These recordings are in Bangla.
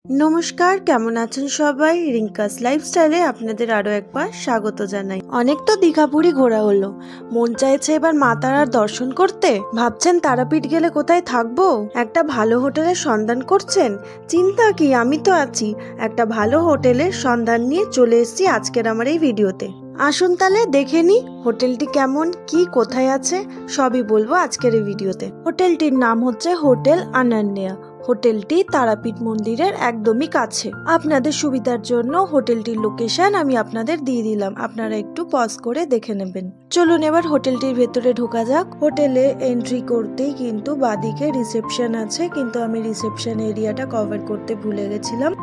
নমস্কার, কেমন আছেন সবাই? রিঙ্কাস লাইফস্টাইলে আপনাদের আরো একবার স্বাগত জানাই। অনেক তো দীঘা পুরী ঘোরা হলো, মন চাইছে এবার মা তারার দর্শন করতে। ভাবছেন তারাপীঠ গেলে কোথায় থাকবো? একটা ভালো হোটেলের সন্ধান করছেন? চিন্তা কি, আমি তো আছি। একটা ভালো হোটেলের সন্ধান নিয়ে চলে এসেছি আজকের আমার এই ভিডিওতে। আসুন তাহলে দেখে নি হোটেলটি কেমন, কি কোথায় আছে, সবই বলবো আজকের এই ভিডিওতে। হোটেলটির নাম হচ্ছে হোটেল অনন্যা। হোটেলটি তারাপীঠ মন্দিরের একদমই কাছে। আপনাদের সুবিধার জন্য হোটেলটির লোকেশন আমি আপনাদের দিয়ে দিলাম, আপনারা একটু পজ করে দেখে নেবেন। চলুন এবার হোটেলটির ভেতরে ঢোকা যাক। হোটেলে এন্ট্রি করতেই কিন্তু বাদিকে রিসেপশন আছে, কিন্তু আমি রিসেপশন এরিয়াটা কভার করতে ভুলে গেছিলাম।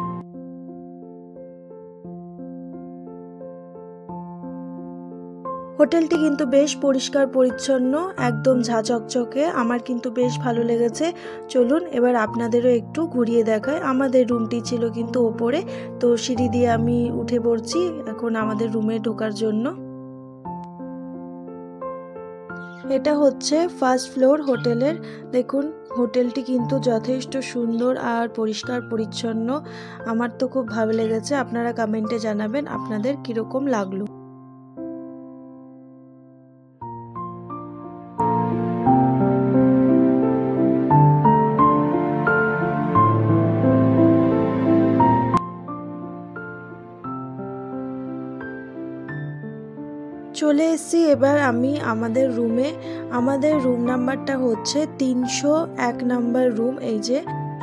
হোটেলটি কিন্তু বেশ পরিষ্কার পরিচ্ছন্ন, একদম ঝাঁচকচকে, আমার কিন্তু বেশ ভালো লেগেছে। চলুন এবার আপনাদেরও একটু ঘুরিয়ে দেখায়। আমাদের রুমটি ছিল কিন্তু ওপরে, তো সিঁড়ি দিয়ে আমি উঠে পড়ছি এখন আমাদের রুমে ঢোকার জন্য। এটা হচ্ছে ফার্স্ট ফ্লোর হোটেলের। দেখুন হোটেলটি কিন্তু যথেষ্ট সুন্দর আর পরিষ্কার পরিচ্ছন্ন, আমার তো খুব ভালো লেগেছে। আপনারা কমেন্টে জানাবেন আপনাদের কিরকম লাগলো। চলে এসেছি এবার আমি আমাদের রুমে। আমাদের রুম নাম্বারটা হচ্ছে 301 নাম্বার রুম। এই যে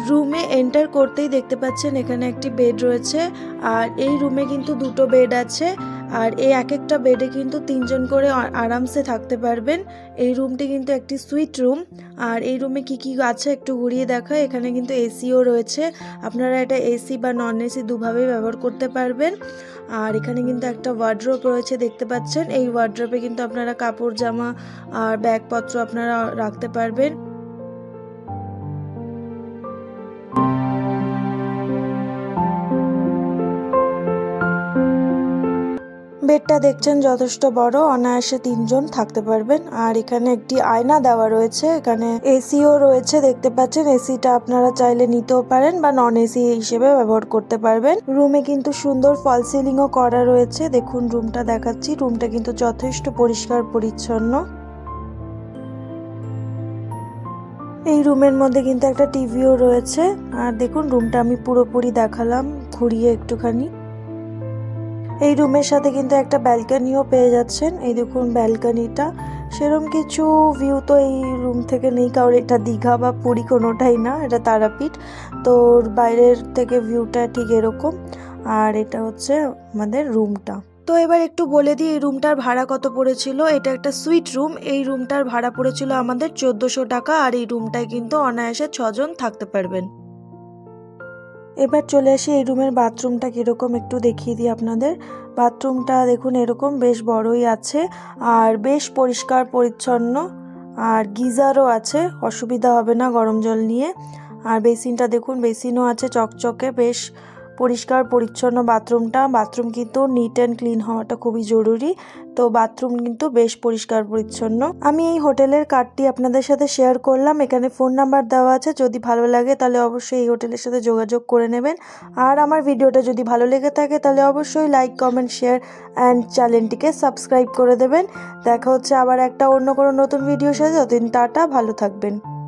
রুমে এন্টার করতেই দেখতে পাচ্ছেন এখানে একটি বেড রয়েছে, আর এই রুমে কিন্তু দুটো বেড আছে, আর এই এক একটা বেডে কিন্তু 3 জন করে আরামসে থাকতে পারবেন। এই রুমটি কিন্তু একটি সুইট রুম। আর এই রুমে কি কি আছে একটু ঘুরিয়ে দেখায়। এখানে কিন্তু এসিও রয়েছে, আপনারা এটা এসি বা নন এসি দুভাবেই ব্যবহার করতে পারবেন। আর এখানে কিন্তু একটা ওয়ার্ড্রোব রয়েছে দেখতে পাচ্ছেন, এই ওয়ার্ড্রোবে কিন্তু আপনারা কাপড় জামা আর ব্যাগপত্র আপনারা রাখতে পারবেন। বেডটা দেখছেন যথেষ্ট বড়, অনায়াসে 3 জন থাকতে পারবেন। আর এখানে একটি আয়না দেওয়া রয়েছে, এখানে এসিও রয়েছে দেখতে পাচ্ছেন। এসিটা আপনারা চাইলে নিতেও পারেন বা নন এসি হিসেবে ব্যবহার করতে পারবেন। রুমে কিন্তু সুন্দর ফল সিলিংও করা রয়েছে। দেখুন রুমটা দেখাচ্ছি, রুমটা কিন্তু যথেষ্ট পরিষ্কার পরিচ্ছন্ন। এই রুমের মধ্যে কিন্তু একটা টিভিও রয়েছে। আর দেখুন রুমটা আমি পুরোপুরি দেখালাম ঘুরিয়ে একটুখানি। এই রুমের সাথে কিন্তু একটা ব্যালকনিও পেয়ে যাচ্ছেন। এই দেখুন ব্যালকনিটা, সেরকম কিছু ভিউ তো এই রুম থেকে নেই, কারণ এটা দীঘা বা পুরী কোনোটাই না, এটা তারাপীঠ। তো বাইরের থেকে ভিউটা ঠিক এরকম। আর এটা হচ্ছে আমাদের রুমটা। তো এবার একটু বলে দিই এই রুমটার ভাড়া কত পড়েছিল। এটা একটা সুইট রুম, এই রুমটার ভাড়া পড়েছিল আমাদের 1400 টাকা। আর এই রুমটায় কিন্তু অনায়াসে 6 জন থাকতে পারবেন। এবার চলে আসি এই রুমের বাথরুমটা কিরকম একটু দেখিয়ে দিই আপনাদের। বাথরুমটা দেখুন এরকম বেশ বড়ই আছে আর বেশ পরিষ্কার পরিচ্ছন্ন, আর গিজারও আছে, অসুবিধা হবে না গরম জল নিয়ে। আর বেসিনটা দেখুন, বেসিনও আছে চকচকে, বেশ পরিষ্কার পরিচ্ছন্ন বাথরুমটা। বাথরুম কিন্তু নিট অ্যান্ড ক্লিন হওয়াটা খুবই জরুরি, তো বাথরুম কিন্তু বেশ পরিষ্কার পরিচ্ছন্ন। আমি এই হোটেলের কার্ডটি আপনাদের সাথে শেয়ার করলাম, এখানে ফোন নাম্বার দেওয়া আছে, যদি ভালো লাগে তাহলে অবশ্যই এই হোটেলের সাথে যোগাযোগ করে নেবেন। আর আমার ভিডিওটা যদি ভালো লেগে থাকে তাহলে অবশ্যই লাইক কমেন্ট শেয়ার অ্যান্ড চ্যানেলটিকে সাবস্ক্রাইব করে দেবেন। দেখা হচ্ছে আবার একটা অন্য কোনো নতুন ভিডিওর সাথে। ততদিন টাটা, ভালো থাকবেন।